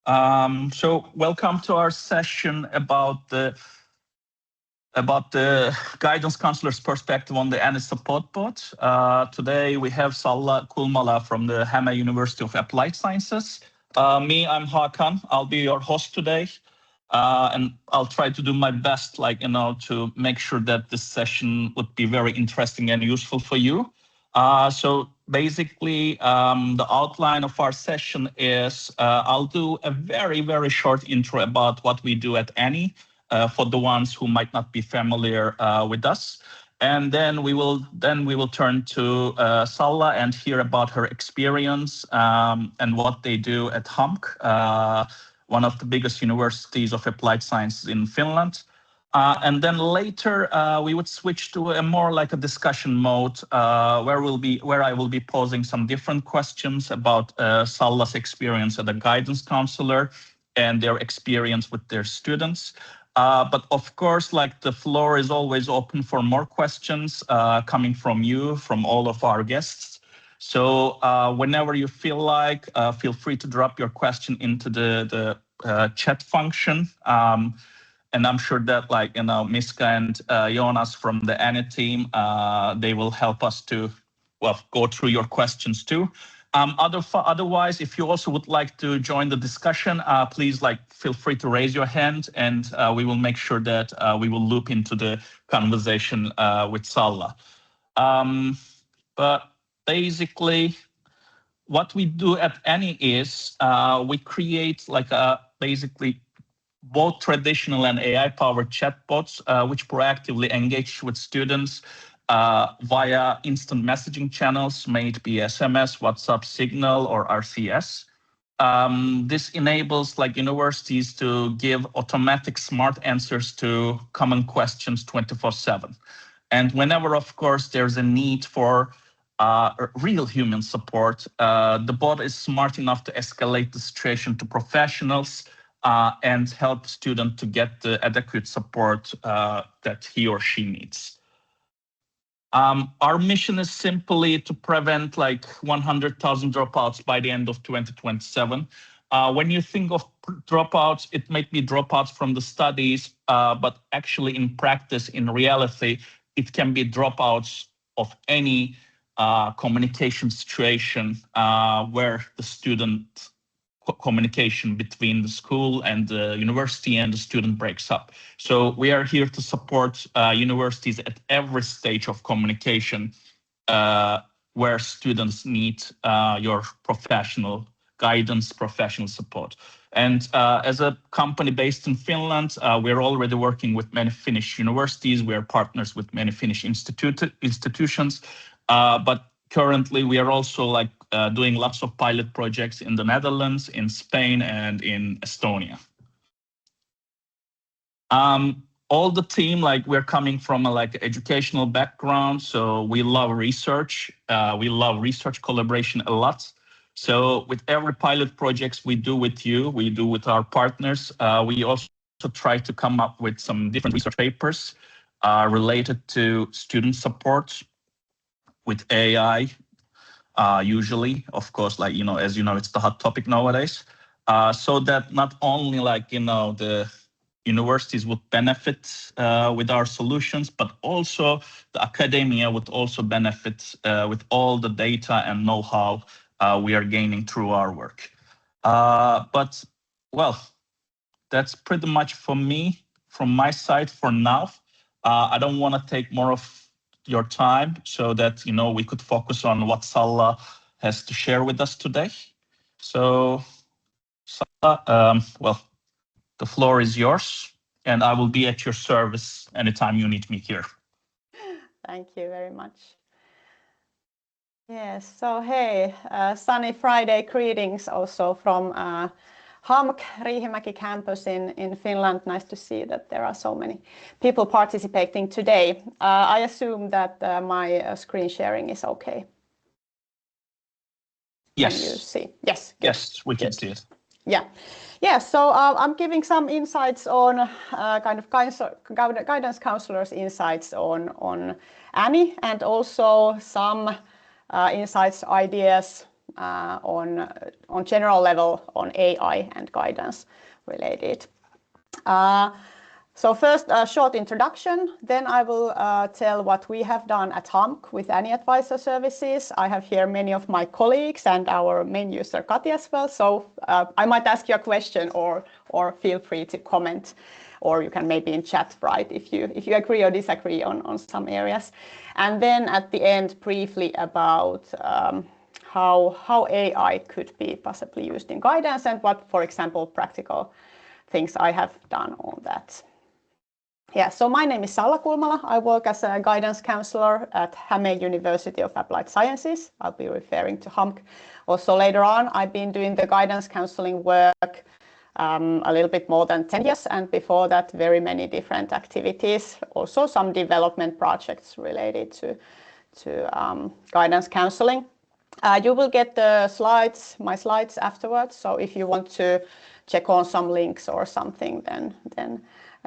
So welcome to our session about the guidance counselor's perspective on the Häme support bot. Today we have Salla Kulmala from the Häme University of Applied Sciences. Me, I'm Hakan. I'll be your host today, and I'll try to do my best, to make sure that this session would be very interesting and useful for you. So basically, the outline of our session is I'll do a very, very short intro about what we do at Häme for the ones who might not be familiar with us. And then we will turn to Salla and hear about her experience and what they do at HAMK, one of the biggest universities of applied sciences in Finland. And then later we would switch to a more like a discussion mode where I will be posing some different questions about Salla's experience as a guidance counselor and their experience with their students. But of course, the floor is always open for more questions coming from you, from all of our guests. So whenever you feel like, feel free to drop your question into the chat function. And I'm sure that Miska and Jonas from the Häme team, they will help us to go through your questions too. Otherwise, if you also would like to join the discussion, please feel free to raise your hand, and we will make sure that we will loop into the conversation with Salla. But basically, what we do at Häme is we create basically both traditional and AI-powered chatbots, which proactively engage with students via instant messaging channels, may it be SMS, WhatsApp, Signal, or RCS. This enables universities to give automatic smart answers to common questions 24/7. And whenever, of course, there's a need for real human support, the bot is smart enough to escalate the situation to professionals and help the student to get the adequate support that he or she needs. Our mission is simply to prevent 100,000 dropouts by the end of 2027. When you think of dropouts, it might be dropouts from the studies, but actually in practice, in reality, it can be dropouts of any communication situation where the student communication between the school and the university and the student breaks up. So we are here to support universities at every stage of communication where students need your professional guidance, professional support. And as a company based in Finland, we're already working with many Finnish universities. We are partners with many Finnish institutions, but currently we are also doing lots of pilot projects in the Netherlands, in Spain, and in Estonia. All the team, we're coming from a educational background, so we love research. We love research collaboration a lot. So with every pilot projects we do with you, we do with our partners, we also try to come up with some different research papers related to student support with AI. Usually, of course, as you know, it's the hot topic nowadays. So that not only the universities would benefit with our solutions, but also the academia would also benefit with all the data and know-how we are gaining through our work. But that's pretty much from my side for now. I don't want to take more of your time so that we could focus on what Salla has to share with us today. So Salla, the floor is yours, and I will be at your service anytime you need me here. Thank you very much. Yes, so hey, sunny Friday greetings also from HAMK Riihimäki campus in Finland. Nice to see that there are so many people participating today. I assume that my screen sharing is okay. Yes. Can you see? Yes. Good. Yes, we can see it. Yeah. So I'm giving some insights on guidance counselors' insights on Häme, and also some insights, ideas on general level on AI and guidance related. So first, a short introduction, then I will tell what we have done at HAMK with Any Advisor Services. I have here many of my colleagues and our main user, Kati, as well. So I might ask you a question or feel free to comment, or you can maybe in chat write if you agree or disagree on some areas. And then at the end, briefly about how AI could be possibly used in guidance and what, for example, practical things I have done on that. Yeah, so my name is Salla Kulmala. I work as a guidance counsellor at Häme University of Applied Sciences. I'll be referring to HAMK also later on. I've been doing the guidance counselling work a little bit more than 10 years, and before that, very many different activities, also some development projects related to guidance counselling. You will get the slides, my slides afterwards, so if you want to check on some links or something, then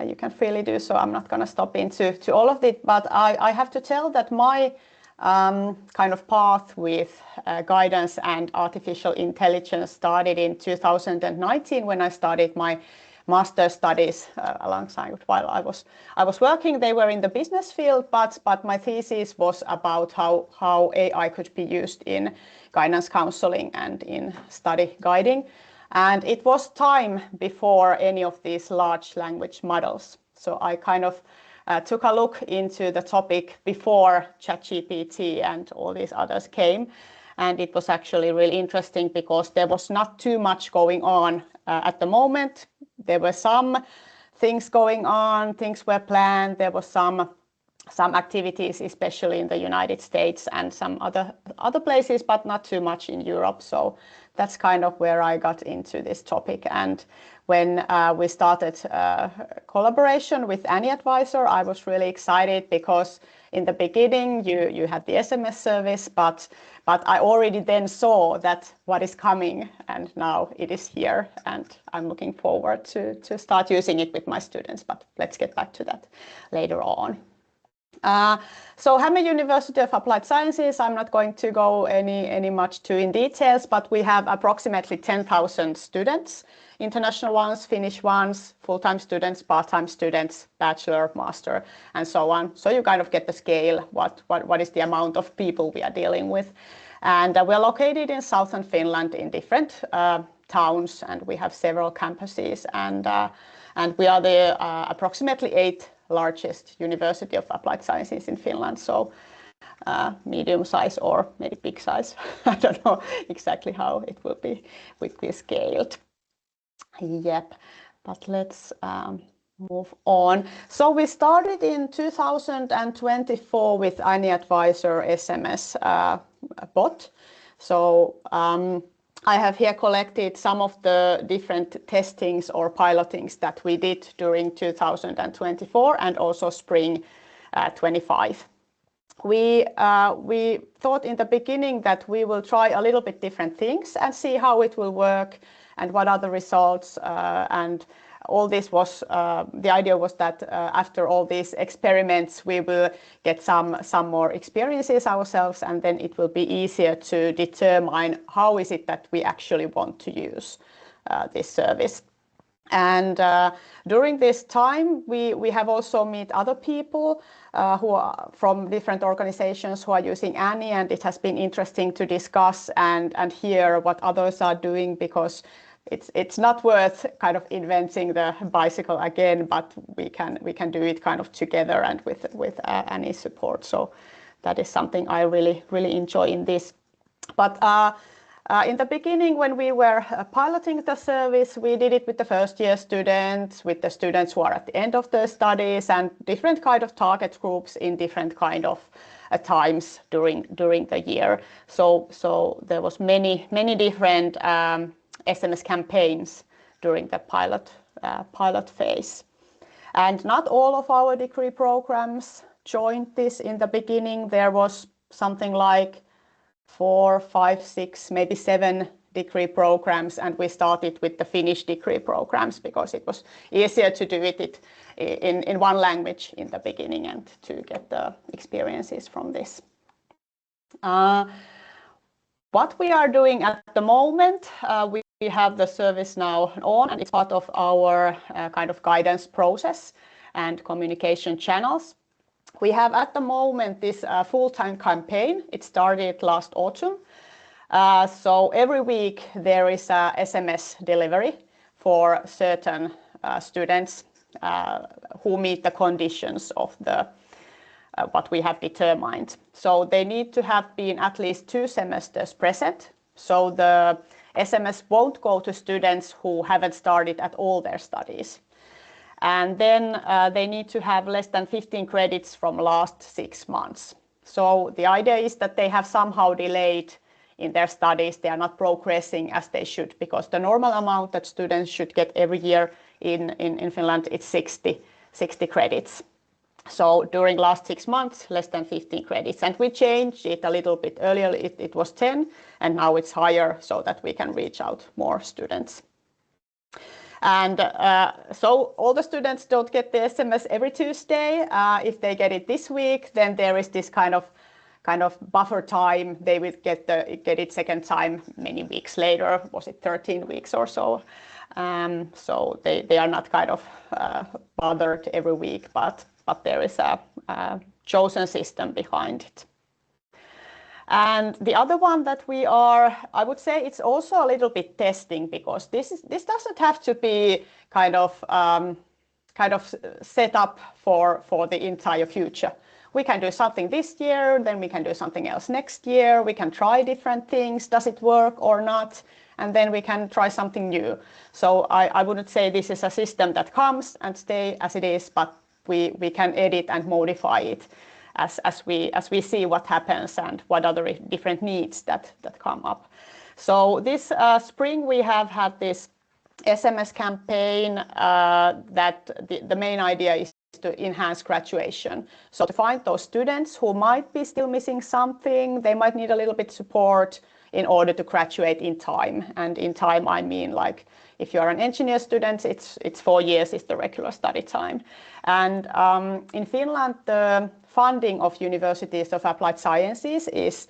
you can freely do so. I'm not going to stop into all of it, but I have to tell that my kind of path with guidance and artificial intelligence started in 2019 when I started my master's studies alongside while I was working. They were in the business field, but my thesis was about how AI could be used in guidance counseling and in study guiding. And it was time before any of these large language models. So I kind of took a look into the topic before ChatGPT and all these others came. And it was actually really interesting because there was not too much going on at the moment. There were some things going on, things were planned. There was some activities, especially in the United States and some other places, but not too much in Europe. So that's kind of where I got into this topic. And when we started collaboration with Any Advisor, I was really excited because in the beginning you had the SMS service, but I already then saw that what is coming, and now it is here, and I'm looking forward to start using it with my students. But let's get back to that later on. So Häme University of Applied Sciences, I'm not going to go any much too in details, but we have approximately 10,000 students, international ones, Finnish ones, full-time students, part-time students, bachelor, master, and so on. So you kind of get the scale, what is the amount of people we are dealing with. And we're located in southern Finland in different towns, and we have several campuses, and we are the approximately 8th largest university of applied sciences in Finland, so medium size or maybe big size. I don't know exactly how it will be scaled. Yep, but let's move on. So we started in 2024 with Any Advisor SMS bot. So I have here collected some of the different testings or pilotings that we did during 2024 and also spring 25. We thought in the beginning that we will try a little bit different things and see how it will work and what are the results, and all this was, the idea was that after all these experiments, we will get some more experiences ourselves, and then it will be easier to determine how is it that we actually want to use this service. And during this time, we have also met other people who are from different organizations who are using Any, and it has been interesting to discuss and hear what others are doing, because it's not worth kind of inventing the bicycle again, but we can do it kind of together and with Any support. So that is something I really enjoy in this. But in the beginning, when we were piloting the service, we did it with the first year students, with the students who are at the end of their studies, and different kind of target groups in different kind of times during the year. So there was many different SMS campaigns during the pilot phase. And not all of our degree programs joined this in the beginning. There was something like 4, 5, 6, maybe 7 degree programs, and we started with the Finnish degree programs because it was easier to do it in one language in the beginning and to get the experiences from this. What we are doing at the moment, we have the service now on, and it's part of our kind of guidance process and communication channels. We have at the moment this full-time campaign. It started last autumn. So every week there is a SMS delivery for certain students who meet the conditions of the what we have determined. So they need to have been at least 2 semesters present. So the SMS won't go to students who haven't started at all their studies. And then they need to have less than 15 credits from last 6 months. So the idea is that they have somehow delayed in their studies. They are not progressing as they should, because the normal amount that students should get every year in Finland is 60 credits. So during last 6 months, less than 15 credits. And we changed it a little bit. Earlier it was 10, and now it's higher so that we can reach out more students. And so all the students don't get the SMS every Tuesday. If they get it this week, then there is this kind of buffer time. They will get it second time many weeks later. Was it 13 weeks or so? So they are not kind of bothered every week, but there is a chosen system behind it. And the other one that we are, I would say it's also a little bit testing, because this doesn't have to be kind of set up for the entire future. We can do something this year, then we can do something else next year. We can try different things. Does it work or not? And then we can try something new. So I wouldn't say this is a system that comes and stay as it is, but we can edit and modify it as we see what happens and what other different needs that come up. So this spring we have had this SMS campaign that the main idea is to enhance graduation. So to find those students who might be still missing something, they might need a little bit support in order to graduate in time. And in time I mean, like, if you are an engineer student, it's 4 years is the regular study time. And in Finland, the funding of universities of applied sciences is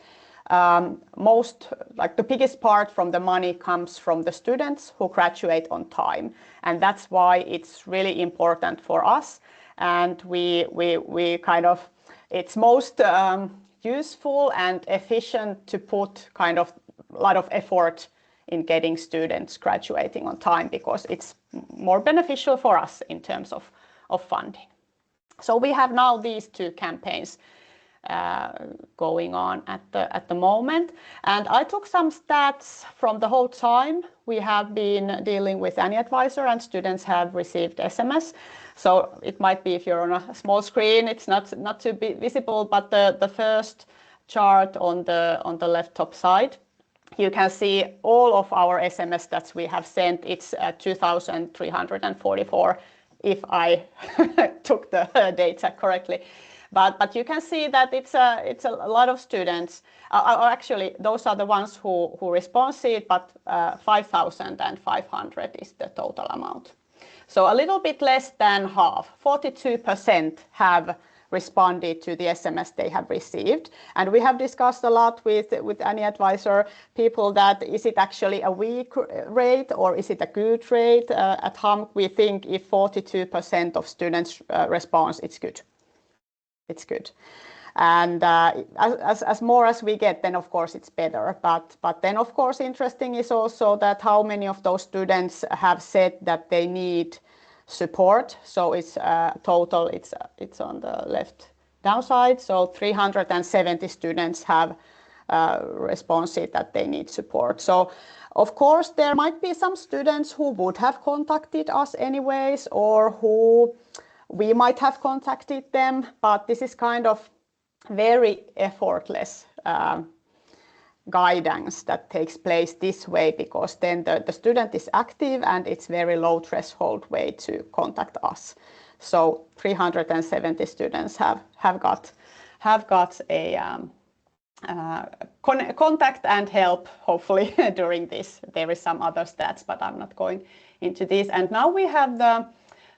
the biggest part from the money comes from the students who graduate on time. And that's why it's really important for us. And we kind of, it's most useful and efficient to put kind of a lot of effort in getting students graduating on time, because it's more beneficial for us in terms of funding. So we have now these 2 campaigns going on at the moment. And I took some stats from the whole time we have been dealing with any advisor, and students have received SMS. So it might be, if you're on a small screen, it's not too visible, but the first chart on the left top side, you can see all of our SMS that we have sent. It's 2,344, if I took the data correctly. But you can see that it's a lot of students. Actually, those are the ones who responded, but 5,500 is the total amount. So a little bit less than half, 42% have responded to the SMS they have received. And we have discussed a lot with any advisor people that is it actually a weak rate or is it a good rate? At HAMK, we think if 42% of students respond, it's good. It's good. And as more as we get, then of course it's better. But then of course interesting is also that how many of those students have said that they need support. So it's total, it's on the left downside. So 370 students have responded that they need support. So of course there might be some students who would have contacted us anyways, or who we might have contacted them, but this is kind of very effortless guidance that takes place this way, because then the student is active and it's very low threshold way to contact us. So 370 students have got a contact and help, hopefully, during this. There is some other stats, but I'm not going into this. And now we have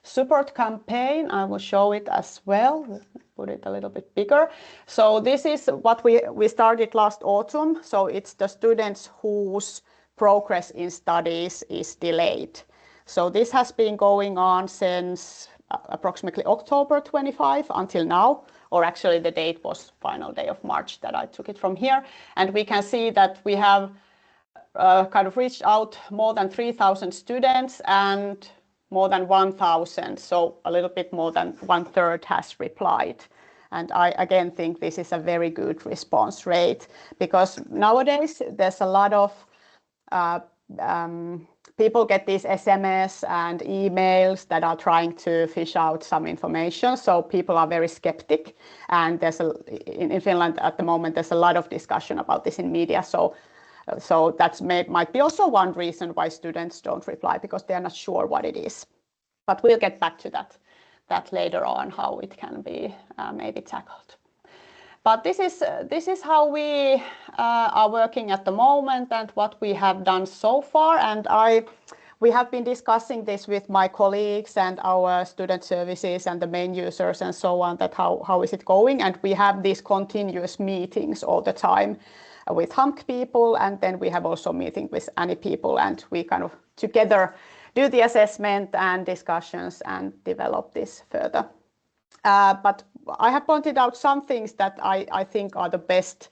support campaign. I will show it as well, put it a little bit bigger. So this is what we started last autumn. So it's the students whose progress in studies is delayed. So this has been going on since approximately October 25 until now, or actually the date was final day of March that I took it from here. And we can see that we have kind of reached out more than 3,000 students and more than 1,000, so a little bit more than 1/3 has replied. And I again think this is a very good response rate, because nowadays there's a lot of people get these SMS and emails that are trying to fish out some information. So people are very skeptic, and in Finland at the moment there's a lot of discussion about this in media. So that might be also one reason why students don't reply, because they are not sure what it is. But we'll get back to that later on, how it can be maybe tackled. But this is how we are working at the moment and what we have done so far. And we have been discussing this with my colleagues and our student services and the main users and so on, that how is it going. And we have these continuous meetings all the time with HAMK people, and then we have also meeting with any people, and we kind of together do the assessment and discussions and develop this further. But I have pointed out some things that I think are the best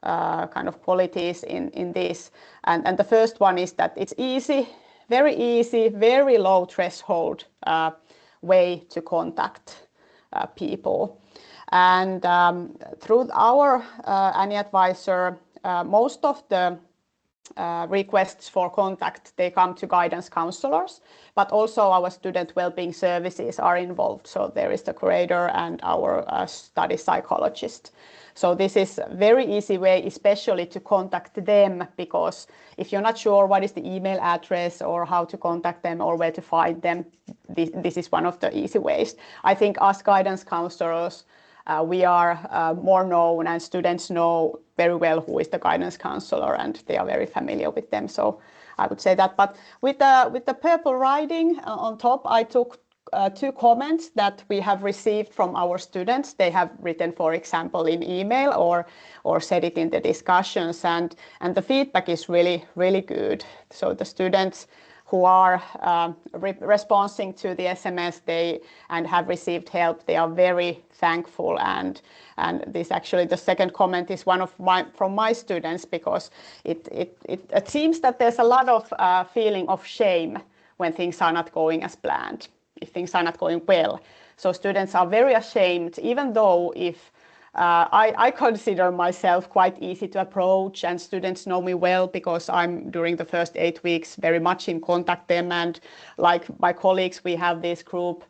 kind of qualities in this. And the first one is that it's easy, very low threshold way to contact people. And through our Any Advisor, most of the requests for contact, they come to guidance counselors, but also our student wellbeing services are involved. So there is the curator and our study psychologist. So this is a very easy way, especially to contact them, because if you're not sure what is the email address or how to contact them or where to find them, this is one of the easy ways. I think us guidance counselors, we are more known, and students know very well who is the guidance counselor, and they are very familiar with them. So I would say that. But with the purple writing on top, I took 2 comments that we have received from our students. They have written, for example, in email or said it in the discussions, and the feedback is really good. So the students who are responding to the SMS and have received help, they are very thankful. And this actually, the second comment is one of from my students, because it seems that there's a lot of feeling of shame when things are not going as planned, if things are not going well. So students are very ashamed, even though if I consider myself quite easy to approach, and students know me well because I'm during the first 8 weeks very much in contact them, and like my colleagues, we have these group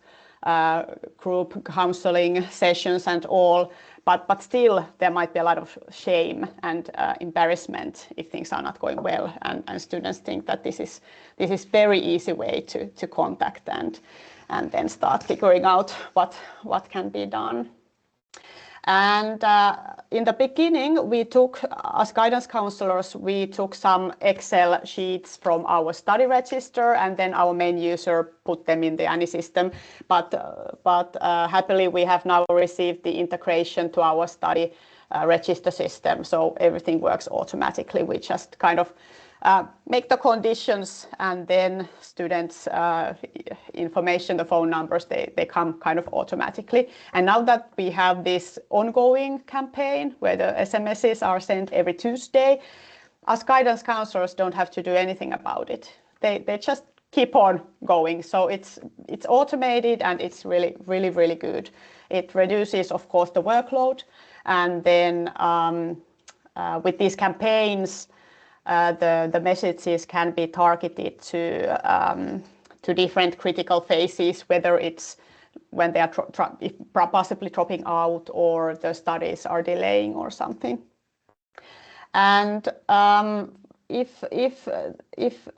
counseling sessions and all, but still there might be a lot of shame and embarrassment if things are not going well, and students think that this is very easy way to contact and then start figuring out what can be done. And in the beginning, we took, as guidance counselors, we took some Excel sheets from our study register, and then our main user put them in the Any system. But happily, we have now received the integration to our study register system, so everything works automatically. We just kind of make the conditions, and then students' information, the phone numbers, they come kind of automatically. And now that we have this ongoing campaign where the SMSs are sent every Tuesday, us guidance counselors don't have to do anything about it. They just keep on going. So it's automated, and it's really good. It reduces, of course, the workload, and then with these campaigns, the messages can be targeted to different critical phases, whether it's when they are possibly dropping out or the studies are delaying or something. And if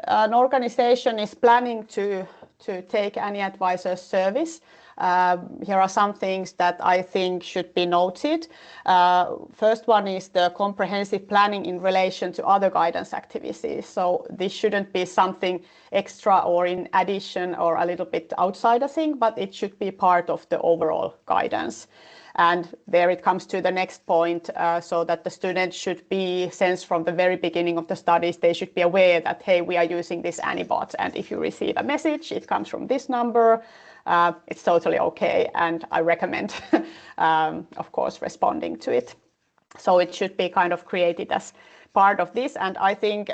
an organization is planning to to take any advisor service. Here are some things that I think should be noted. First one is the comprehensive planning in relation to other guidance activities. So this shouldn't be something extra or in addition or a little bit outside a thing, but it should be part of the overall guidance. And there it comes to the next point, so that the students should be sensed from the very beginning of the studies, they should be aware that, hey, we are using this AnyBot, and if you receive a message, it comes from this number, it's totally okay, and I recommend, of course, responding to it. So it should be kind of created as part of this, and I think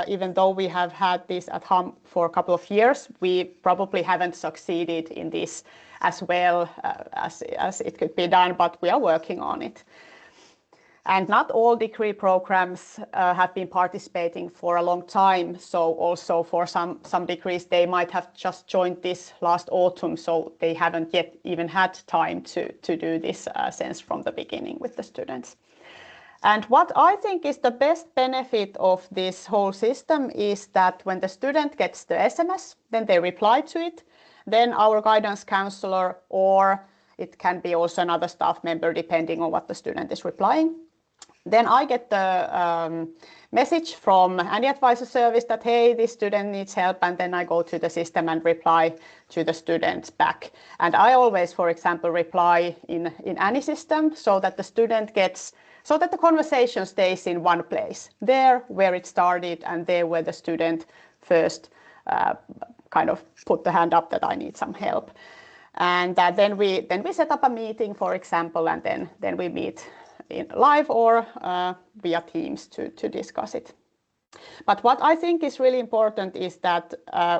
even though we have had this at HAMK for a couple of years, we probably haven't succeeded in this as well as it could be done, but we are working on it. And not all degree programs have been participating for a long time, so also for some degrees they might have just joined this last autumn, so they haven't yet even had time to do this sense from the beginning with the students. And what I think is the best benefit of this whole system is that when the student gets the SMS, then they reply to it, then our guidance counselor, or it can be also another staff member depending on what the student is replying. Then I get the message from any advisor service that, hey, this student needs help, and then I go to the system and reply to the student back. And I always, for example, reply in any system so that the student gets, so that the conversation stays in one place, there where it started and there where the student first kind of put the hand up that I need some help. And then we set up a meeting, for example, and then we meet in live or via Teams to discuss it. But what I think is really important is that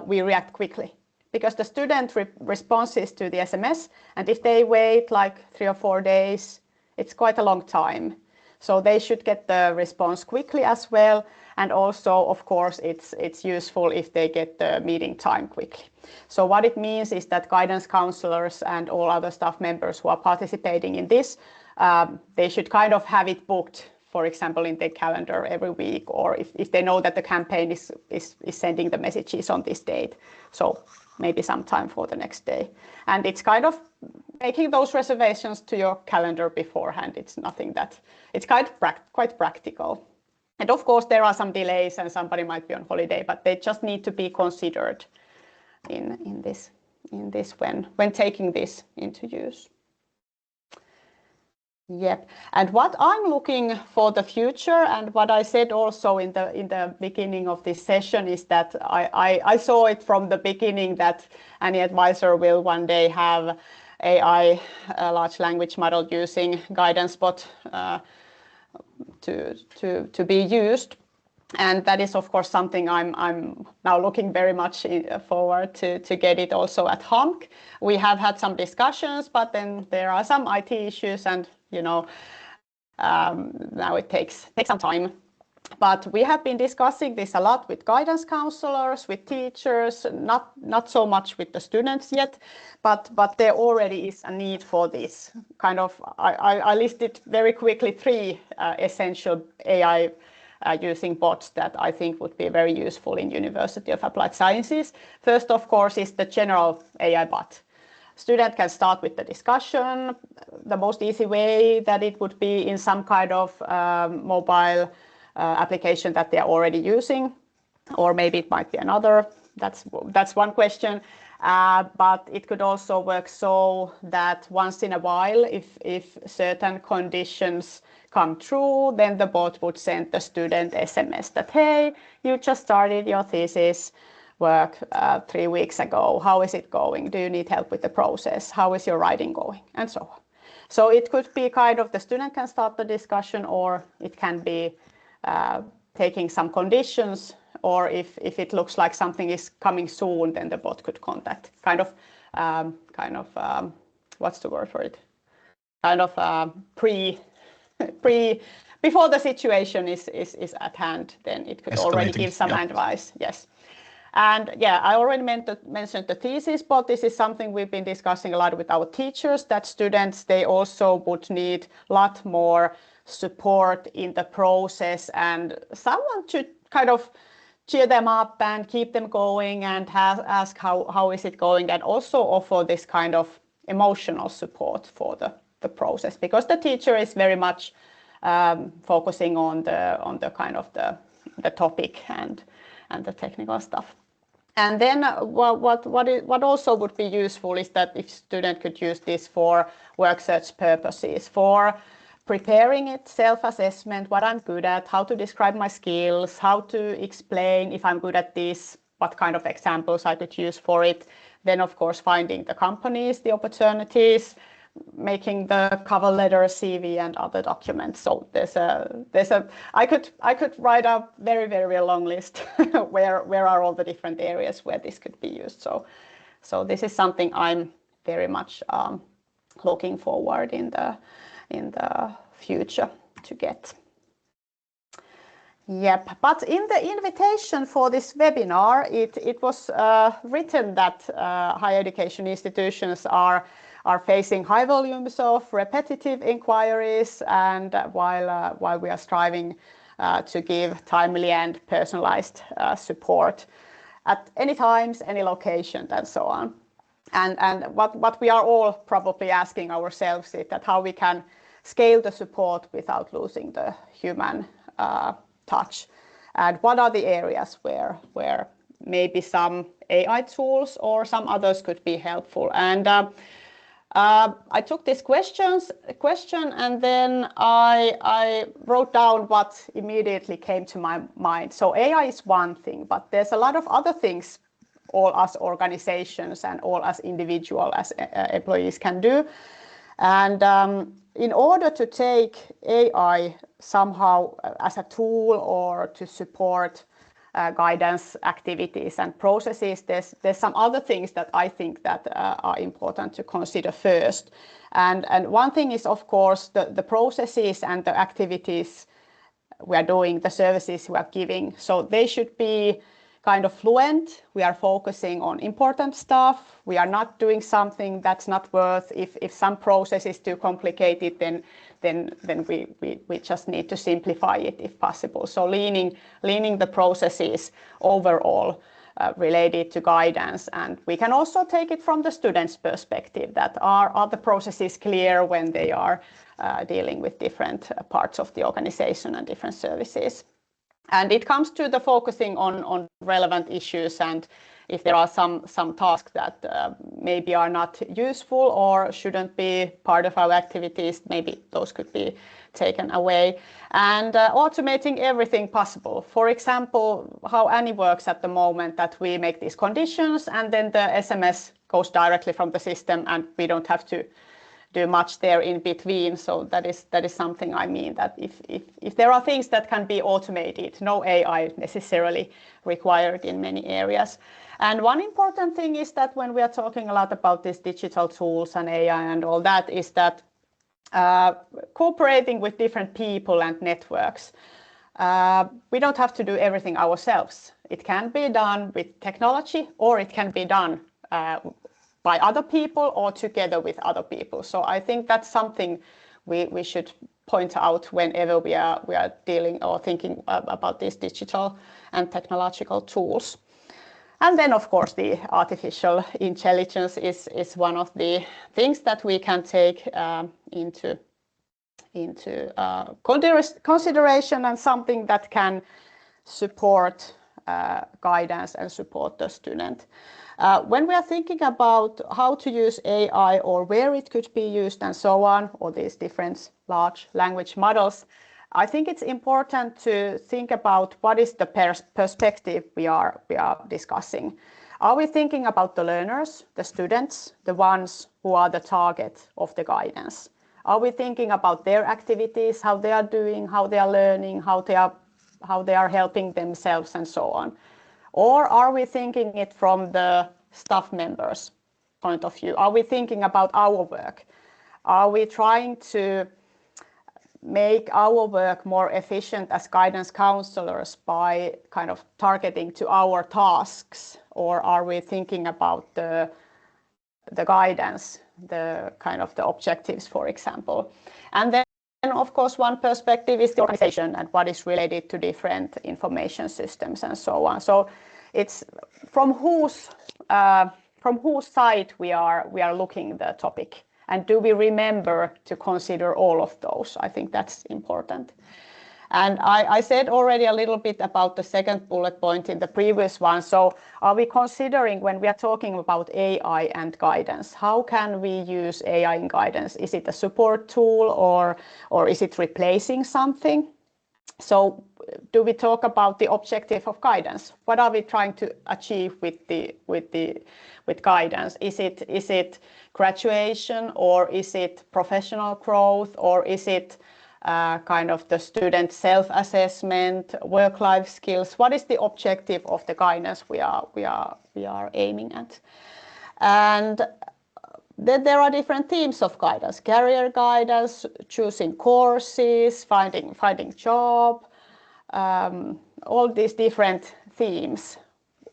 we react quickly, because the student responses to the SMS, and if they wait like 3 or 4 days, it's quite a long time. So they should get the response quickly as well. And also, of course, it's useful if they get the meeting time quickly. So what it means is that guidance counselors and all other staff members who are participating in this, they should kind of have it booked, for example, in their calendar every week, or if they know that the campaign is sending the messages on this date. So maybe some time for the next day. And it's kind of making those reservations to your calendar beforehand. It's nothing that, it's quite practical. And of course, there are some delays and somebody might be on holiday, but they just need to be considered in this when taking this into use. Yep. And what I'm looking for the future, and what I said also in the beginning of this session, is that I saw it from the beginning that any advisor will one day have AI, large language model using guidance bot to be used. And that is, of course, something I'm now looking very much forward to get it also at HAMK. We have had some discussions, but then there are some IT issues, and now it takes some time. But we have been discussing this a lot with guidance counselors, with teachers, not so much with the students yet, but there already is a need for this. Kind of, I listed very quickly 3 essential AI using bots that I think would be very useful in University of Applied Sciences. First, of course, is the general AI bot. Student can start with the discussion. The most easy way that it would be in some kind of mobile application that they are already using, or maybe it might be another. That's one question. But it could also work so that once in a while, if certain conditions come true, then the bot would send the student SMS that, hey, you just started your thesis work 3 weeks ago. How is it going? Do you need help with the process? How is your writing going? And so on. So it could be kind of the student can start the discussion, or it can be taking some conditions, or if it looks like something is coming soon, then the bot could contact. Kind of what's the word for it? Kind of before the situation is at hand, then it could already give some advice. Yes. And yeah, I already mentioned the thesis bot. This is something we've been discussing a lot with our teachers, that students, they also would need a lot more support in the process, and someone to kind of cheer them up and keep them going and ask how is it going, and also offer this kind of emotional support for the process, because the teacher is very much focusing on the kind of the topic and the technical stuff. And then what also would be useful is that if student could use this for work search purposes, for preparing it, self-assessment, what I'm good at, how to describe my skills, how to explain if I'm good at this, what kind of examples I could use for it. Then of course finding the companies, the opportunities, making the cover letter, CV, and other documents. So I could write a very long list where are all the different areas where this could be used. So this is something I'm very much looking forward in the future to get. Yep, but in the invitation for this webinar, it was written that higher education institutions are facing high volumes of repetitive inquiries, and while we are striving to give timely and personalized support at any times, any location, and so on. And what we are all probably asking ourselves is that how we can scale the support without losing the human touch, and what are the areas where maybe some AI tools or some others could be helpful. And I took this question and then I wrote down what immediately came to my mind. So AI is one thing, but there's a lot of other things all us organizations and all us individual as employees can do. And in order to take AI somehow as a tool or to support guidance activities and processes, there's some other things that I think that are important to consider first. And one thing is, of course, the processes and the activities we are doing, the services we are giving. So they should be kind of fluent. We are focusing on important stuff. We are not doing something that's not worth. If some process is too complicated, then we just need to simplify it if possible. So leaning the processes overall related to guidance. And we can also take it from the student's perspective, that are the processes clear when they are dealing with different parts of the organization and different services. And it comes to the focusing on relevant issues, and if there are some tasks that maybe are not useful or shouldn't be part of our activities, maybe those could be taken away. And automating everything possible. For example, how Annie works at the moment, that we make these conditions and then the SMS goes directly from the system and we don't have to do much there in between. So that is something I mean, that if there are things that can be automated, no AI necessarily required in many areas. And one important thing is that when we are talking a lot about these digital tools and AI and all that, is that cooperating with different people and networks. We don't have to do everything ourselves. It can be done with technology, or it can be done by other people or together with other people. So I think that's something we should point out whenever we are dealing or thinking about these digital and technological tools. And then, of course, the artificial intelligence is one of the things that we can take into consideration, and something that can support guidance and support the student. When we are thinking about how to use AI or where it could be used and so on, or these different large language models, I think it's important to think about what is the perspective we are discussing. Are we thinking about the learners, the students, the ones who are the target of the guidance? Are we thinking about their activities, how they are doing, how they are learning, how they are helping themselves and so on? Or are we thinking it from the staff members' point of view? Are we thinking about our work? Are we trying to make our work more efficient as guidance counselors by kind of targeting to our tasks? Or are we thinking about the guidance, the kind of the objectives, for example? And then of course, one perspective is the organization and what is related to different information systems and so on. So it's from whose side we are looking the topic, and do we remember to consider all of those? I think that's important. And I said already a little bit about the second bullet point in the previous one. So are we considering, when we are talking about AI and guidance, how can we use AI in guidance? Is it a support tool or is it replacing something? So do we talk about the objective of guidance? What are we trying to achieve with guidance? Is it graduation, or is it professional growth, or is it kind of the student self-assessment, work-life skills? What is the objective of the guidance we are aiming at? And then there are different themes of guidance: career guidance, choosing courses, finding job, all these different themes.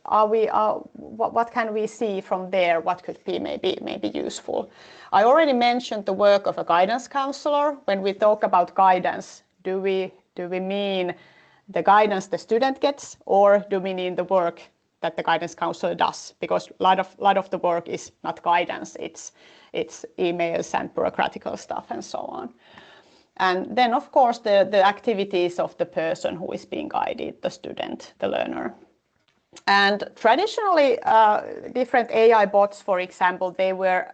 What can we see from there? What could be maybe useful? I already mentioned the work of a guidance counselor. When we talk about guidance, do we mean the guidance the student gets, or do we mean the work that the guidance counselor does? Because a lot of the work is not guidance; it's emails and bureaucratical stuff and so on. And then, of course, the activities of the person who is being guided, the student, the learner. And traditionally, different AI bots, for example, they were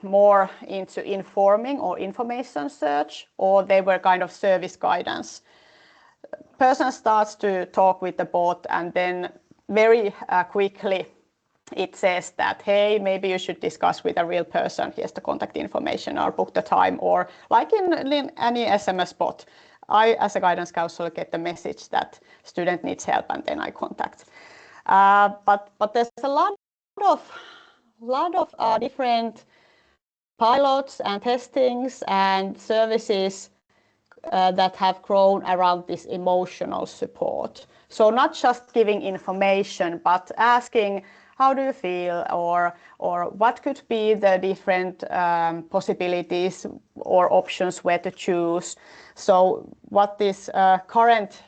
more into informing or information search, or they were kind of service guidance. Person starts to talk with the bot, and then very quickly it says that, hey, maybe you should discuss with a real person. Here's the contact information, or book the time, or like in any SMS bot. I, as a guidance counselor, get the message that student needs help, and then I contact. But there's a lot of different pilots and testings and services that have grown around this emotional support. So not just giving information, but asking, how do you feel, or what could be the different possibilities or options where to choose. So what these current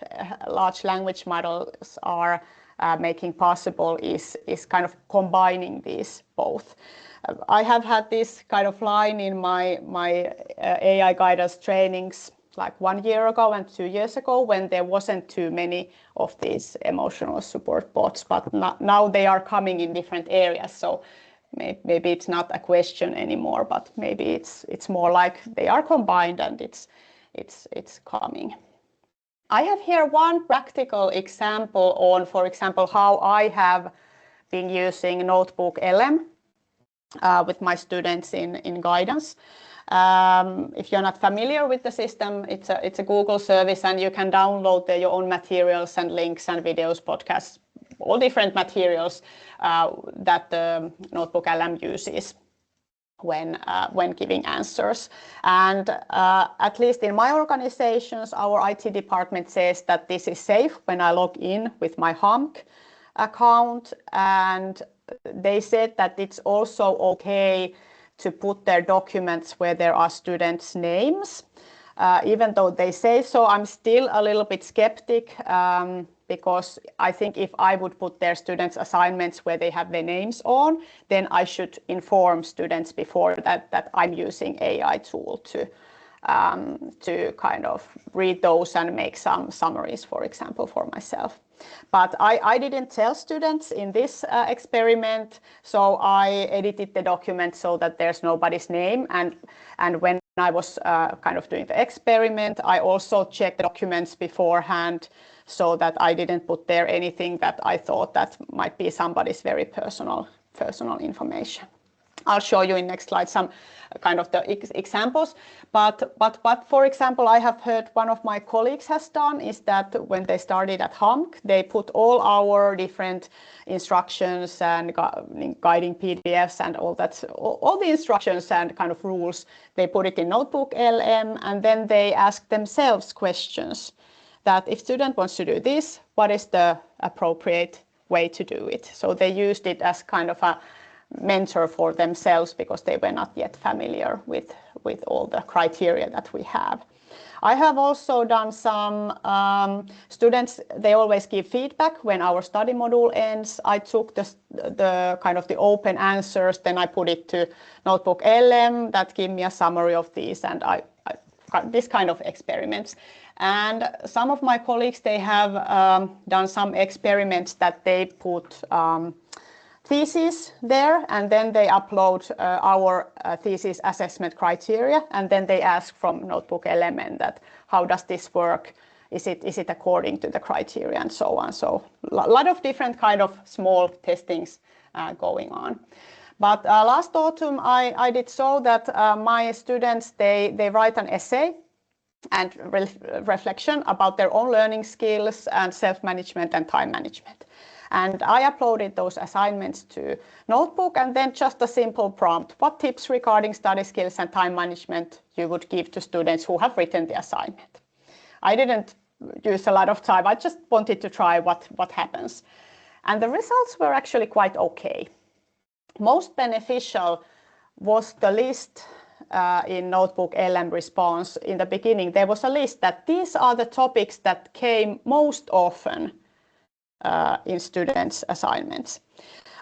large language models are making possible is kind of combining these both. I have had this kind of line in my AI guidance trainings like 1 year ago and 2 years ago, when there wasn't too many of these emotional support bots, but now they are coming in different areas. So maybe it's not a question anymore, but maybe it's more like they are combined and it's coming. I have here one practical example on, for example, how I have been using Notebook LM with my students in guidance. If you're not familiar with the system, it's a Google service, and you can download your own materials and links and videos, podcasts, all different materials that the Notebook LM uses when giving answers. And at least in my organizations, our IT department says that this is safe when I log in with my HAMK account, and they said that it's also okay to put their documents where there are students' names. Even though they say so, I'm still a little bit skeptic because I think if I would put their students' assignments where they have their names on, then I should inform students before that I'm using AI tool to kind of read those and make some summaries, for example, for myself. But I didn't tell students in this experiment, so I edited the document so that there's nobody's name. And when I was kind of doing the experiment, I also checked the documents beforehand so that I didn't put there anything that I thought that might be somebody's very personal information. I'll show you in next slide some kind of the examples. But what, for example, I have heard one of my colleagues has done is that when they started at HAMK, they put all our different instructions and guiding PDFs and all that, all the instructions and kind of rules, they put it in Notebook LM, and then they ask themselves questions that if student wants to do this, what is the appropriate way to do it? So they used it as kind of a mentor for themselves because they were not yet familiar with with all the criteria that we have. I have also done some students, they always give feedback when our study module ends. I took the kind of the open answers, then I put it to Notebook LM that give me a summary of these, and I this kind of experiments. And some of my colleagues, they have done some experiments that they put thesis there, and then they upload our thesis assessment criteria, and then they ask from Notebook Element that how does this work? Is it according to the criteria, and so on. So a lot of different kind of small testings going on. But last autumn I did so that my students, they write an essay and reflection about their own learning skills and self-management and time management. And I uploaded those assignments to Notebook, and then just a simple prompt. What tips regarding study skills and time management you would give to students who have written the assignment? I didn't use a lot of time. I just wanted to try what happens. And the results were actually quite okay. Most beneficial was the list in Notebook LM response. In the beginning, there was a list that these are the topics that came most often in students' assignments.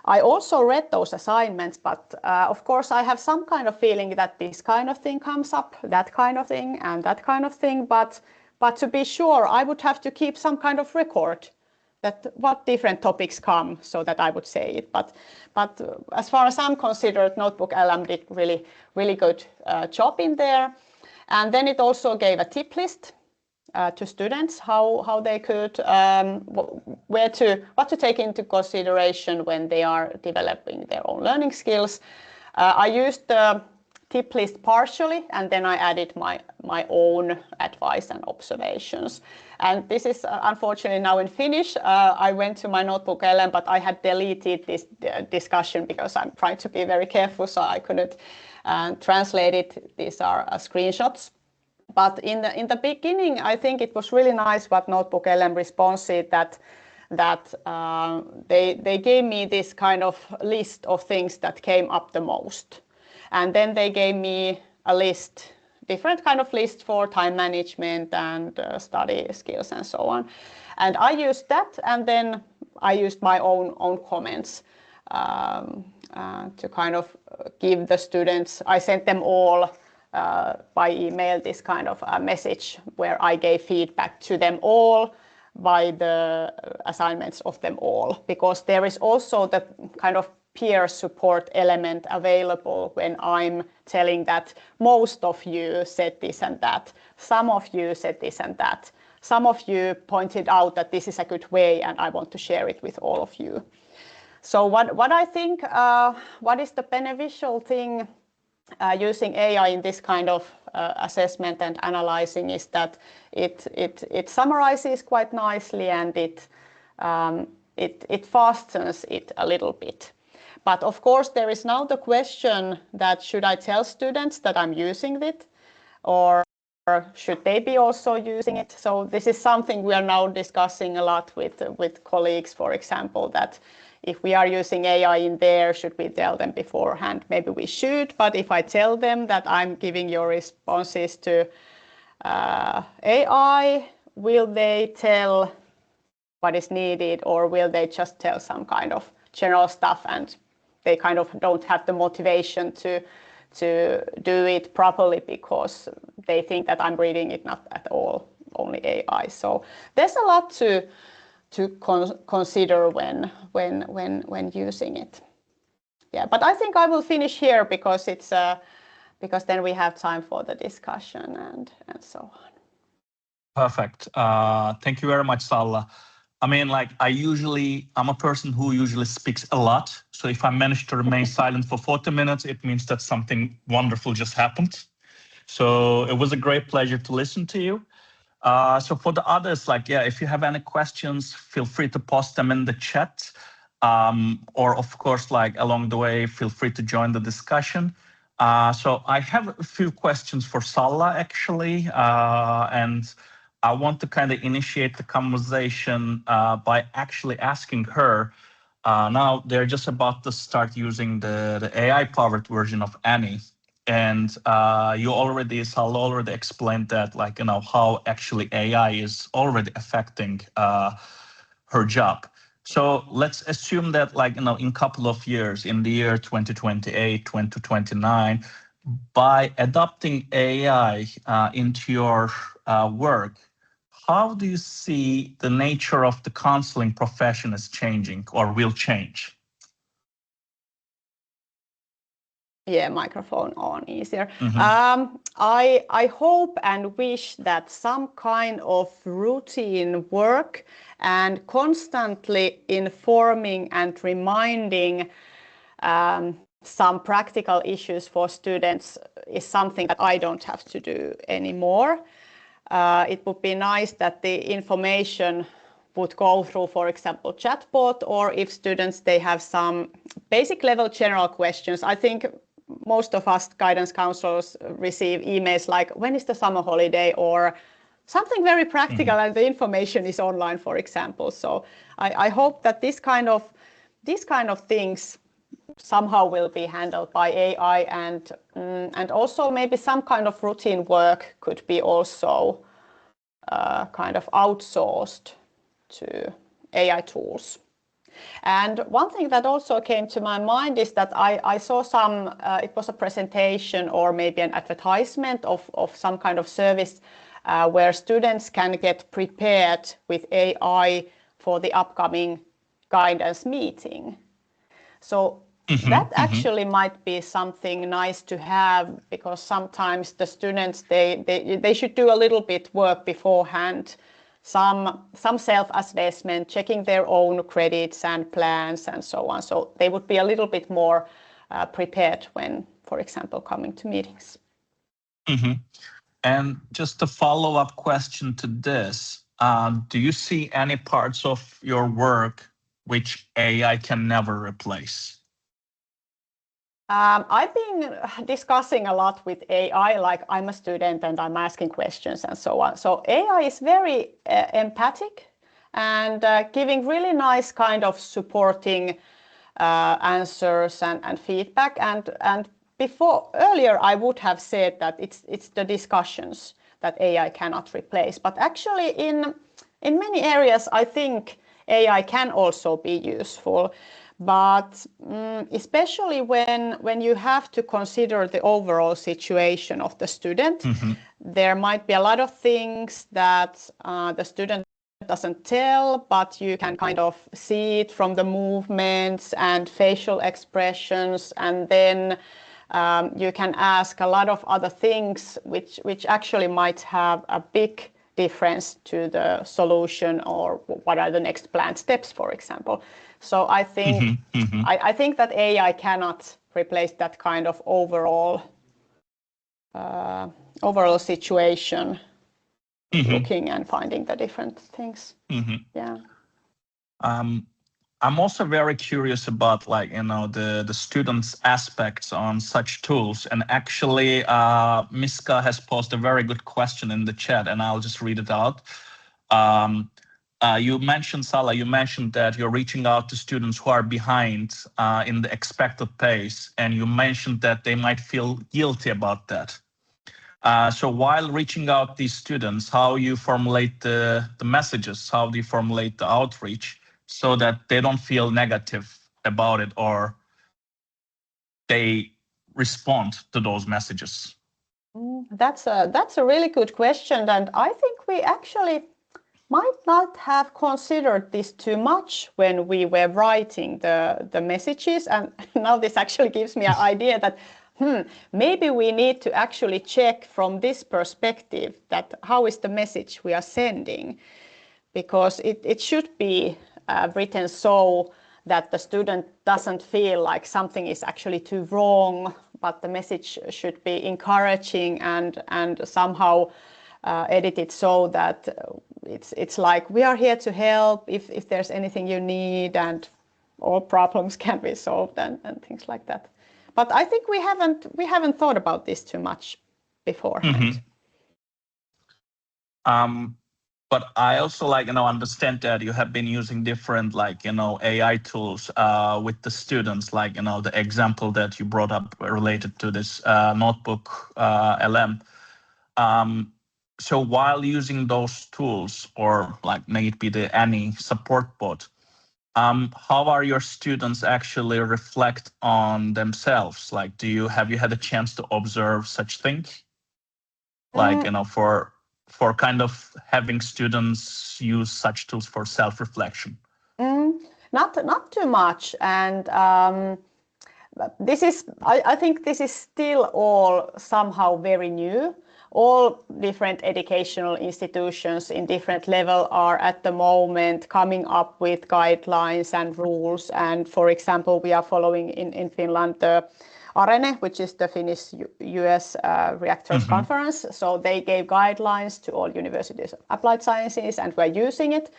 I also read those assignments, but of course I have some kind of feeling that this kind of thing comes up, that kind of thing, and that kind of thing. But to be sure, I would have to keep some kind of record that what different topics come, so that I would say it. But as far as I'm considered, Notebook LM did really good job in there. And then it also gave a tip list to students, how they could, what to take into consideration when they are developing their own learning skills. I used the tip list partially, and then I added my own advice and observations. And this is unfortunately now in Finnish. I went to my Notebook LM, but I had deleted this discussion because I'm trying to be very careful, so I couldn't translate it. These are screenshots. But in the beginning, I think it was really nice what Notebook LM responded that they gave me this kind of list of things that came up the most. And then they gave me a list, different kind of list for time management and study skills and so on. And I used that, and then I used my own comments to kind of give the students. I sent them all by email this kind of message where I gave feedback to them all by the assignments of them all, because there is also the kind of peer support element available when I'm telling that most of you said this and that, some of you said this and that, some of you pointed out that this is a good way and I want to share it with all of you. So what I think, what is the beneficial thing using AI in this kind of assessment and analyzing is that it summarizes quite nicely, and it fastens it a little bit. But of course, there is now the question that should I tell students that I'm using it, or should they be also using it? So this is something we are now discussing a lot with colleagues, for example, that if we are using AI in there, should we tell them beforehand? Maybe we should, but if I tell them that I'm giving your responses to AI, will they tell what is needed, or will they just tell some kind of general stuff and they kind of don't have the motivation to do it properly because they think that I'm reading it not at all, only AI. So there's a lot to consider when using it. Yeah, but I think I will finish here because it's because then we have time for the discussion and so on. Perfect. Thank you very much, Salla. I mean, like I'm a person who usually speaks a lot. So if I manage to remain silent for 40 minutes, it means that something wonderful just happened. So it was a great pleasure to listen to you. So for the others, if you have any questions, feel free to post them in the chat. Or of course, along the way, feel free to join the discussion. So I have a few questions for Salla, actually, and I want to kind of initiate the conversation by actually asking her. Now they're just about to start using the AI-powered version of Annie. And Salla already explained that, like, how actually AI is already affecting her job. So let's assume that, like, in a couple of years, in the year 2028, 2029, by adopting AI into your work, how do you see the nature of the counseling profession is changing or will change? Yeah, microphone on easier. I hope and wish that some kind of routine work and constantly informing and reminding some practical issues for students is something that I don't have to do anymore. It would be nice that the information would go through, for example, chatbot, or if students, they have some basic level general questions. I think most of us guidance counselors receive emails like, when is the summer holiday, or something very practical, and the information is online, for example. So I hope that these kind of things somehow will be handled by AI, and also maybe some kind of routine work could be also kind of outsourced to AI tools. And one thing that also came to my mind is that I saw some, it was a presentation or maybe an advertisement of some kind of service where students can get prepared with AI for the upcoming guidance meeting. So that actually might be something nice to have, because sometimes the students, they should do a little bit work beforehand, some self-assessment, checking their own credits and plans and so on. So they would be a little bit more prepared when, for example, coming to meetings. And just a follow-up question to this, do you see any parts of your work which AI can never replace? I've been discussing a lot with AI, like I'm a student and I'm asking questions and so on. So AI is very empathic and giving really nice kind of supporting answers and feedback. And earlier I would have said that it's the discussions that AI cannot replace. But actually in many areas, I think AI can also be useful. But especially when you have to consider the overall situation of the student, there might be a lot of things that the student doesn't tell, but you can kind of see it from the movements and facial expressions, and then you can ask a lot of other things which actually might have a big difference to the solution, or what are the next planned steps, for example. So I think I think that AI cannot replace that kind of overall situation, looking and finding the different things. Yeah. I'm also very curious about, like, the students' aspects on such tools. And actually, Miska has posed a very good question in the chat, and I'll just read it out. You mentioned, Salla, you mentioned that you're reaching out to students who are behind in the expected pace, and you mentioned that they might feel guilty about that. So while reaching out these students, how you formulate the messages, how do you formulate the outreach so that they don't feel negative about it, or they respond to those messages? That's a really good question, and I think we actually might not have considered this too much when we were writing the messages. And now this actually gives me an idea that maybe we need to actually check from this perspective that how is the message we are sending, because it should be written so that the student doesn't feel like something is actually too wrong, but the message should be encouraging and somehow edited so that it's like we are here to help if there's anything you need, and all problems can be solved and things like that. But I think we haven't thought about this too much beforehand. But I also understand that you have been using different AI tools with the students, the example that you brought up related to this notebook LM. So while using those tools, or may it be any support bot, how are your students actually reflect on themselves? Have you had a chance to observe such things? For kind of having students use such tools for self-reflection? Not too much, and I think this is still all somehow very new. All different educational institutions in different level are at the moment coming up with guidelines and rules. And for example, we are following in Finland the Häme, which is the Finnish US Reactors Conference. So they gave guidelines to all universities of applied sciences, and we're using it.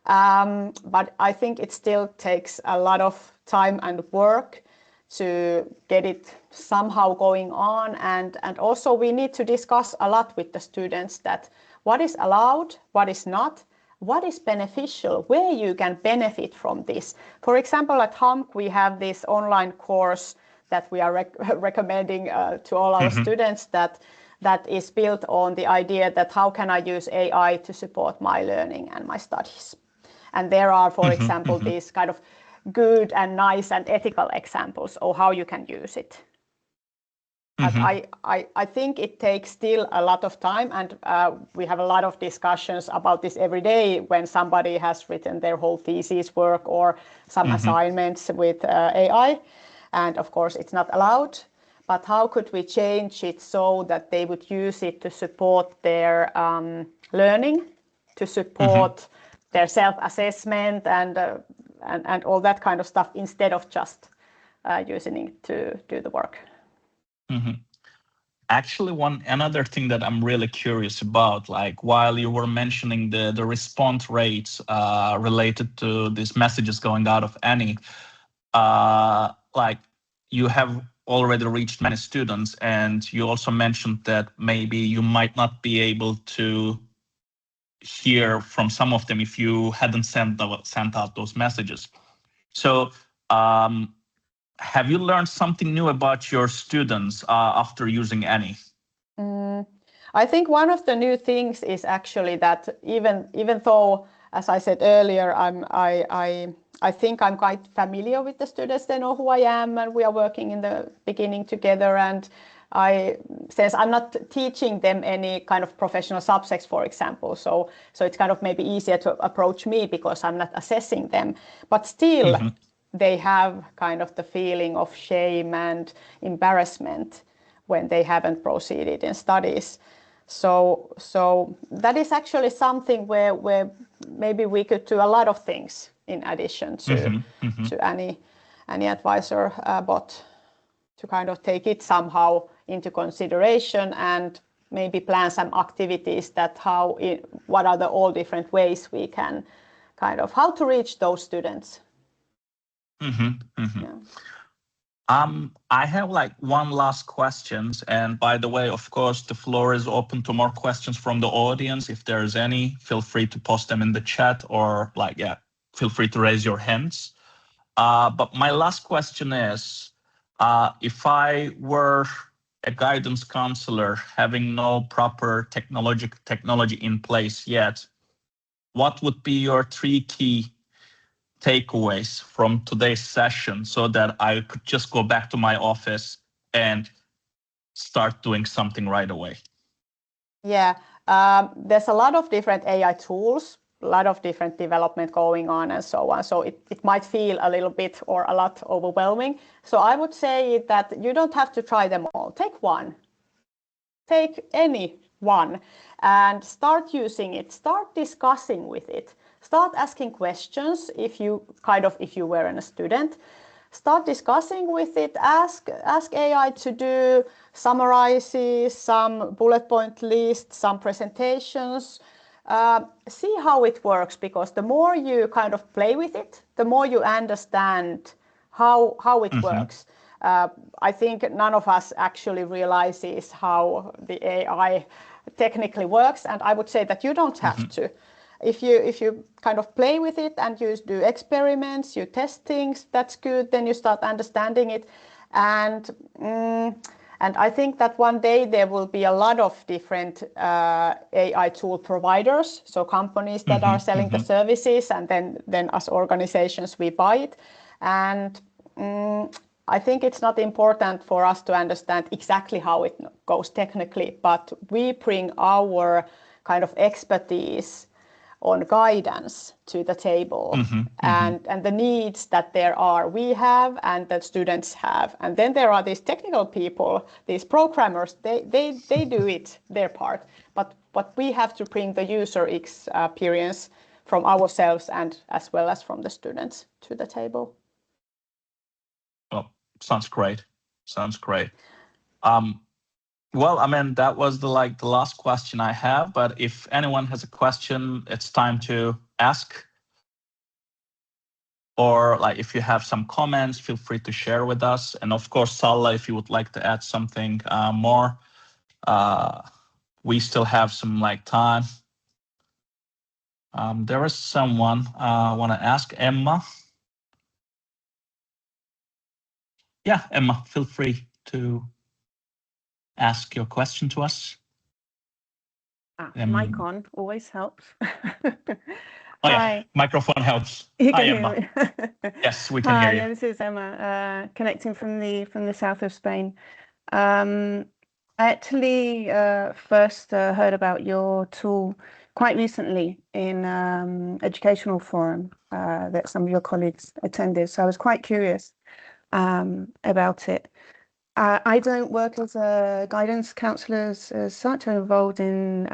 But I think it still takes a lot of time and work to get it somehow going on, and also we need to discuss a lot with the students that what is allowed, what is not, what is beneficial, where you can benefit from this. For example, at HAMK we have this online course that we are recommending to all our students that is built on the idea that how can I use AI to support my learning and my studies. And there are, for example, these kind of good and nice and ethical examples of how you can use it. But I think it takes still a lot of time, and we have a lot of discussions about this every day when somebody has written their whole thesis work or some assignments with AI. And of course, it's not allowed. But how could we change it so that they would use it to support their learning, to support their self-assessment and all that kind of stuff, instead of just using it to do the work. Actually, another thing that I'm really curious about, while you were mentioning the response rates related to these messages going out of any, you have already reached many students, and you also mentioned that maybe you might not be able to hear from some of them if you hadn't sent out those messages. So have you learned something new about your students after using any? I think one of the new things is actually that even though, as I said earlier, I think I'm quite familiar with the students. They know who I am, and we are working in the beginning together. And since I'm not teaching them any kind of professional subjects, for example, so it's kind of maybe easier to approach me because I'm not assessing them. But still, they have kind of the feeling of shame and embarrassment when they haven't proceeded in studies. So that is actually something where maybe we could do a lot of things in addition to any advisor bot, to kind of take it somehow into consideration and maybe plan some activities that what are all different ways we can kind of how to reach those students. Yeah. I have one last question, and by the way, of course, the floor is open to more questions from the audience. If there's any, feel free to post them in the chat, or feel free to raise your hands. But my last question is, if I were a guidance counselor having no proper technology in place yet, what would be your 3 key takeaways from today's session so that I could just go back to my office and start doing something right away? Yeah, there's a lot of different AI tools, a lot of different development going on and so on. So it might feel a little bit or a lot overwhelming. So I would say that you don't have to try them all. Take one. Take any one and start using it. Start discussing with it. Start asking questions if you were a student. Start discussing with it. Ask AI to do summarizes, some bullet point lists, some presentations. See how it works, because the more you kind of play with it, the more you understand how it works. I think none of us actually realizes how the AI technically works, and I would say that you don't have to. If you kind of play with it and you do experiments, you test things, that's good, then you start understanding it. And I think that one day there will be a lot of different AI tool providers, so companies that are selling the services, and then as organizations we buy it. And I think it's not important for us to understand exactly how it goes technically, but we bring our kind of expertise on guidance to the table, and the needs that we have and that students have. And then there are these technical people, these programmers, they do their part, but we have to bring the user experience from ourselves and as well as from the students to the table. Oh, sounds great. Sounds great. Well, I mean, that was the last question I have, but if anyone has a question, it's time to ask. Or if you have some comments, feel free to share with us. And of course, Salla, if you would like to add something more, we still have some time. There is someone I want to ask, Emma. Yeah, Emma, feel free to ask your question to us. Mic on always helps. Oh, yeah. Microphone helps. Hi, Emma. Yes, we can hear you. Yeah, this is Emma, connecting from the south of Spain. I actually first heard about your tool quite recently in educational forum that some of your colleagues attended. So I was quite curious about it. I don't work as a guidance counsellor as such. I'm involved in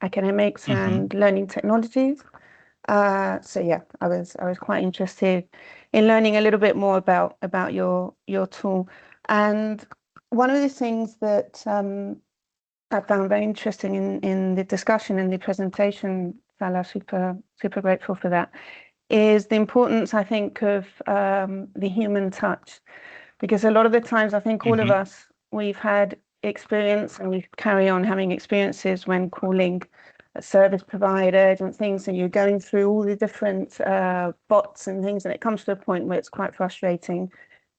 academics and learning technologies. So yeah, I was quite interested in learning a little bit more about your tool. And one of the things that I found very interesting in the discussion and the presentation, Salla, super grateful for that, is the importance, I think, of the human touch. Because a lot of the times, I think all of us, we've had experience and we carry on having experiences when calling a service provider and things, and you're going through all the different bots and things, and it comes to a point where it's quite frustrating,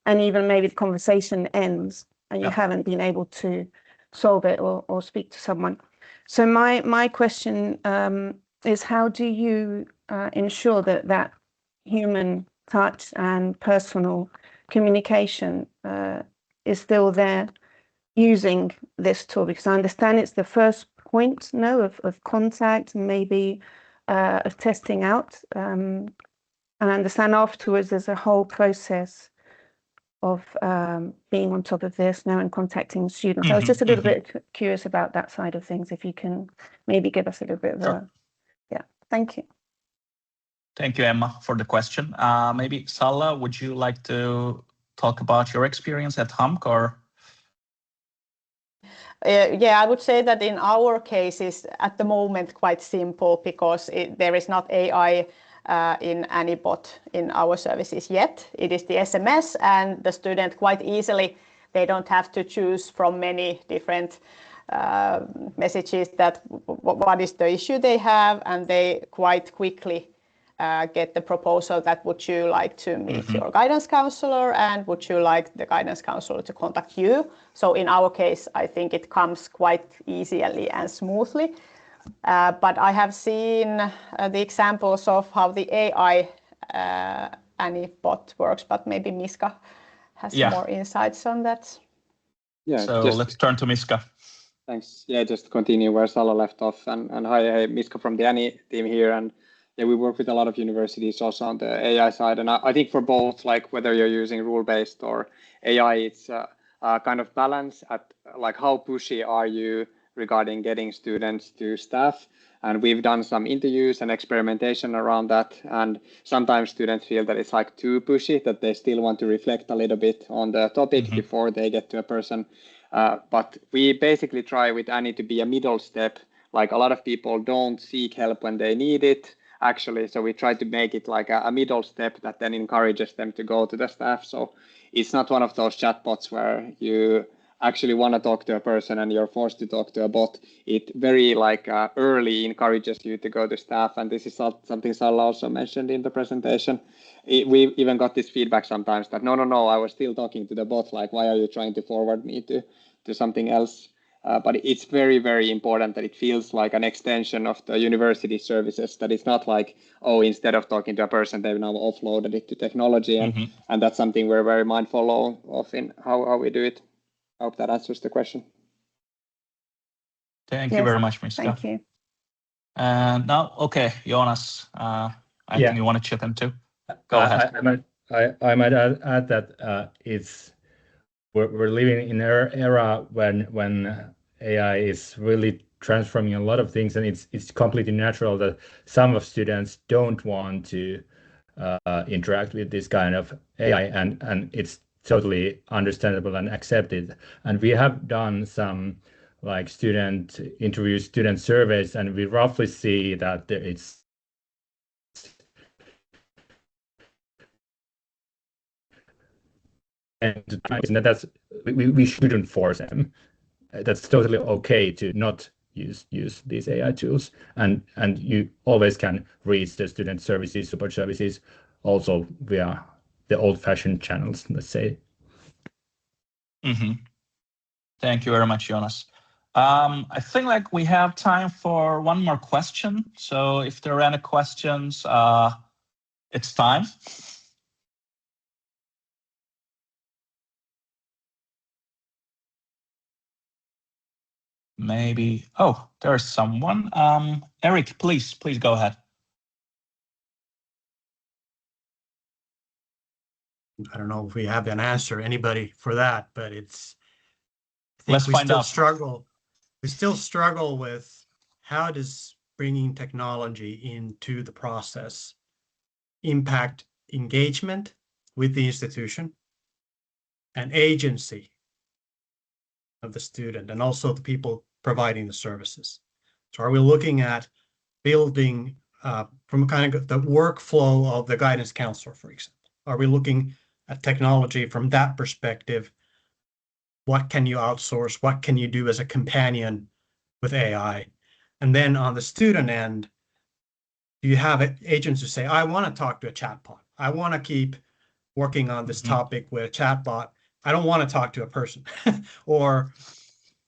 and even maybe the conversation ends and you haven't been able to solve it or speak to someone. So my question is, how do you ensure that human touch and personal communication is still there using this tool? Because I understand it's the first point of contact, maybe of testing out, and I understand afterwards there's a whole process of being on top of this now and contacting students. I was just a little bit curious about that side of things, if you can maybe give us a little bit of thank you. Thank you, Emma, for the question. Maybe Salla, would you like to talk about your experience at HAMK, or? Yeah, I would say that in our case is at the moment quite simple, because there is not AI in any bot in our services yet. It is the SMS, and the student quite easily, they don't have to choose from many different messages that what is the issue they have, and they quite quickly get the proposal that would you like to meet your guidance counselor, and would you like the guidance counselor to contact you. So in our case, I think it comes quite easily and smoothly. But I have seen the examples of how the AI any bot works, but maybe Miska has more insights on that. Yeah, so let's turn to Miska. Thanks. Yeah, just to continue where Salla left off, and hi, Miska from the Häme team here, and yeah, we work with a lot of universities also on the AI side, and I think for both, whether you're using rule-based or AI, it's a kind of balance at how pushy are you regarding getting students to staff. And we've done some interviews and experimentation around that, and sometimes students feel that it's too pushy, that they still want to reflect a little bit on the topic before they get to a person. But we basically try with Annie to be a middle step. A lot of people don't seek help when they need it, actually. So we try to make it a middle step that then encourages them to go to the staff. So it's not one of those chatbots where you actually want to talk to a person and you're forced to talk to a bot, it very early encourages you to go to staff. And this is something Salla also mentioned in the presentation. We even got this feedback sometimes that no, I was still talking to the bot. Like, why are you trying to forward me to something else? But it's very, very important that it feels like an extension of the university services, that it's not like, oh, instead of talking to a person, they've now offloaded it to technology. And that's something we're very mindful of in how we do it. I hope that answers the question. Thank you very much, Miska. Thank you. And now, okay, Jonas, I think you want to chip in too. Go ahead. I might add that we're living in an era when AI is really transforming a lot of things, and it's completely natural that some of students don't want to interact with this kind of AI, and it's totally understandable and accepted. And we have done some student interviews, student surveys, and we roughly see that it's and that's we shouldn't force them. That's totally okay to not use these AI tools, and you always can reach the student services, support services, also via the old-fashioned channels, let's say. Thank you very much, Jonas. I think we have time for one more question. So if there are any questions, it's time. Maybe. Oh, there's someone. Eric, please go ahead. I don't know if we have an answer, anybody, for that, but it's. Let's find out. We still struggle with how does bringing technology into the process impact engagement with the institution and agency of the student, and also the people providing the services. So are we looking at building from kind of the workflow of the guidance counselor, for example? Are we looking at technology from that perspective? What can you outsource? What can you do as a companion with AI? And then on the student end, do you have agents who say, I want to talk to a chatbot. I want to keep working on this topic with a chatbot. I don't want to talk to a person. Or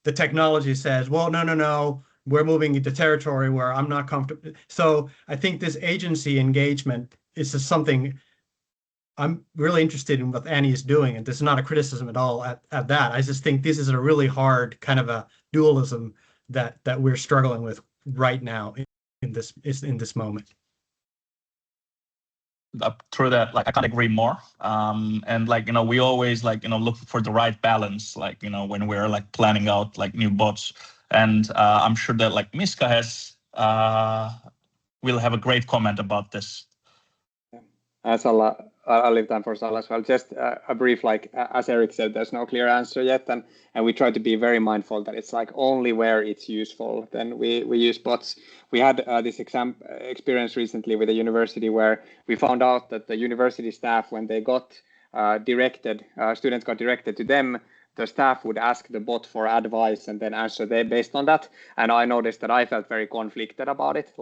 the technology says, well, no, we're moving into territory where I'm not comfortable. So I think this agency engagement is just something I'm really interested in what Annie is doing. And this is not a criticism at all at that. I just think this is a really hard kind of a dualism that we're struggling with right now in this moment. Through that, I can't agree more. And we always look for the right balance, when we're planning out new bots. And I'm sure that Miska has will have a great comment about this. I'll leave time for Salla as well. Just a brief, as Eric said, there's no clear answer yet, and we try to be very mindful that it's only where it's useful, then we use bots. We had this experience recently with a university where we found out that the university staff, when they got students got directed to them, the staff would ask the bot for advice and then answer based on that. And I noticed that I felt very conflicted about it.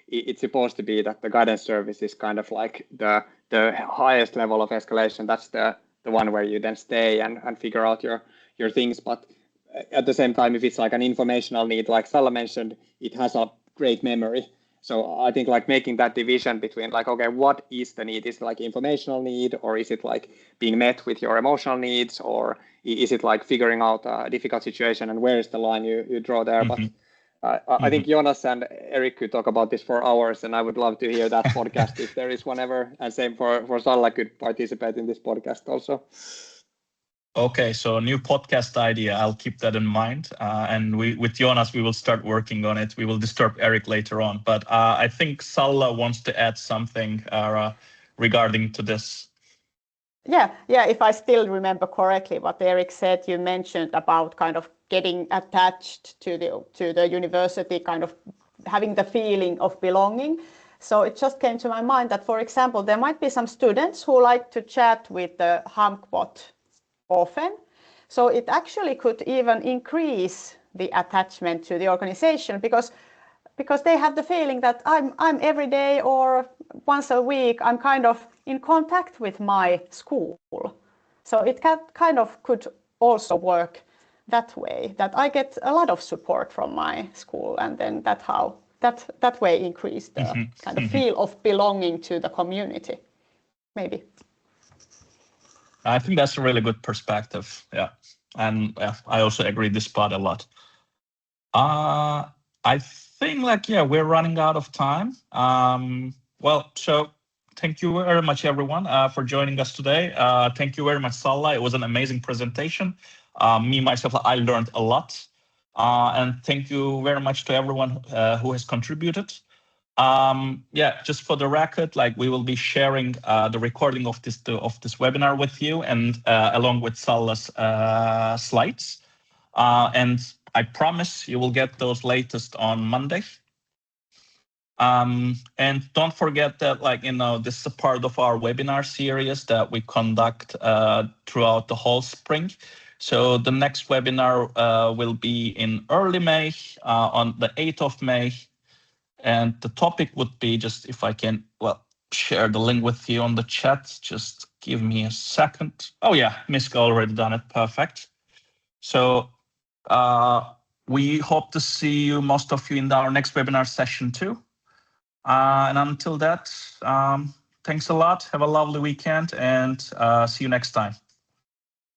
It's supposed to be that the guidance service is kind of the highest level of escalation. That's the one where you then stay and figure out your things. But at the same time, if it's an informational need, like Salla mentioned, it has a great memory. So I think making that division between okay, what is the need? Is it informational need, or is it being met with your emotional needs, or is it figuring out a difficult situation, and where is the line you draw there? But I think Jonas and Eric could talk about this for hours, and I would love to hear that podcast if there is one ever. And same for Salla could participate in this podcast also. Okay, so a new podcast idea. I'll keep that in mind. And with Jonas, we will start working on it. We will disturb Eric later on. But I think Salla wants to add something regarding to this. Yeah. If I still remember correctly what Eric said, you mentioned about kind of getting attached to the university, kind of having the feeling of belonging. So it just came to my mind that, for example, there might be some students who like to chat with the HAMK bot often. So it actually could even increase the attachment to the organization because they have the feeling that I'm every day or once a week, I'm kind of in contact with my school. So it kind of could also work that way, that I get a lot of support from my school, and then that way increase the kind of feel of belonging to the community, maybe. I think that's a really good perspective. Yeah, and I also agree this part a lot. I think we're running out of time. Well, so thank you very much, everyone, for joining us today. Thank you very much, Salla. It was an amazing presentation. Myself, I learned a lot. And thank you very much to everyone who has contributed. Just for the record, we will be sharing the recording of this webinar with you, and along with Salla's slides. And I promise you will get those latest on Monday. And don't forget that, this is a part of our webinar series that we conduct throughout the whole spring. So the next webinar will be in early May, on the 8th of May. And the topic would be, just if I can, share the link with you on the chat. Just give me a second. Oh yeah, Miska already done it. Perfect. So we hope to see you, most of you, in our next webinar session too. And until that, thanks a lot. Have a lovely weekend, and see you next time.